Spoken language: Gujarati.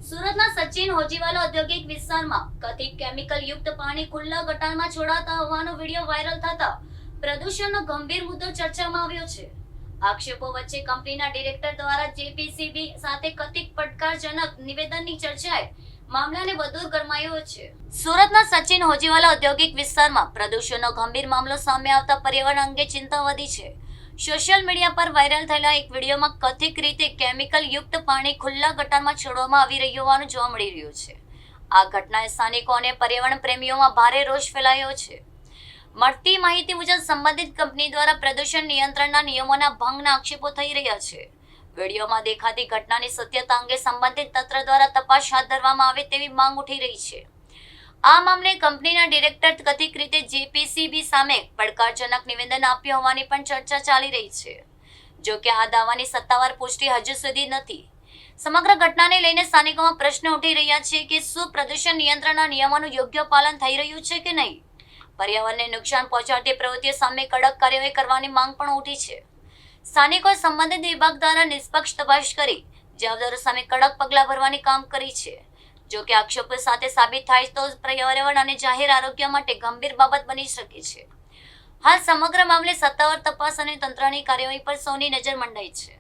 સુરતના સચિન હોજીવાલા ઔદ્યોગિક વિસ્તારમાં કથિત કેમિકલ યુક્ત પાણી ખુલ્લા ગટારમાં છોડાતા હોવાનો વિડીયો વાયરલ થતા પ્રદૂષણનો ગંભીર મુદ્દો ચર્ચામાં આવ્યો છે. આક્ષેપો વચ્ચે કંપનીના ડિરેક્ટર દ્વારા જેપીસીબી સાથે કથિત પડકારજનક નિવેદનની ચર્ચાએ મામલાને વધુ ગરમાયો છે. સુરતના સચિન હોજીવાલા ઔદ્યોગિક વિસ્તારમાં પ્રદૂષણનો ગંભીર મામલો સામે આવતા પર્યાવરણ અંગે ચિંતા વધી છે. સોશિયલ મીડિયા પર વાયરલ થયેલા એક વિડીયોમાં કથિત રીતે કેમિકલ યુક્ત પાણી ખુલ્લા ગટારમાં છોડવામાં આવી રહ્યું હોવાનું જોવા મળી રહ્યું છે. આ ઘટનાએ સ્થાનિકો અને પર્યાવરણ પ્રેમીઓમાં ભારે રોષ ફેલાયો છે. મળતી માહિતી મુજબ સંબંધિત કંપની દ્વારા પ્રદૂષણ નિયંત્રણના નિયમોના ભંગના આક્ષેપો થઈ રહ્યા છે. વિડીયોમાં દેખાતી ઘટનાની સત્યતા અંગે સંબંધિત તંત્ર દ્વારા તપાસ હાથ ધરવામાં આવે તેવી માંગ ઉઠી રહી છે. આ મામલે કંપનીના ડિરેક્ટર કથિત રીતે જેપીસીબી સામે પડકારજનક નિવેદન આપ્યું હોવાની પણ ચર્ચા ચાલી રહી છે. જો કે આ દાવાની સત્તાવાર પુષ્ટિ હજુ સુધી નથી. સમગ્ર ઘટનાને લઈને સ્થાનિકોમાં પ્રશ્ન ઉઠી રહ્યા છે કે શું પ્રદૂષણ નિયંત્રણના નિયમોનું યોગ્ય પાલન થઈ રહ્યું છે કે નહીં. પર્યાવરણને નુકસાન પહોંચાડતી પ્રવૃત્તિઓ સામે કડક કાર્યવાહી કરવાની માંગ પણ ઉઠી છે. સ્થાનિકોએ સંબંધિત વિભાગ દ્વારા નિષ્પક્ષ તપાસ કરી જવાબદારો સામે કડક પગલાં ભરવાની કામ કરી છે. જો કે આક્ષેપો સાથે સાબિત થાય તો પર્યાવરણ અને જાહેર આરોગ્ય માટે ગંભીર બાબત બની શકે છે. હાલ સમગ્ર મામલે સત્તાવાર તપાસ અને તંત્રની કાર્યવાહી પર સૌની નજર મંડાઈ છે.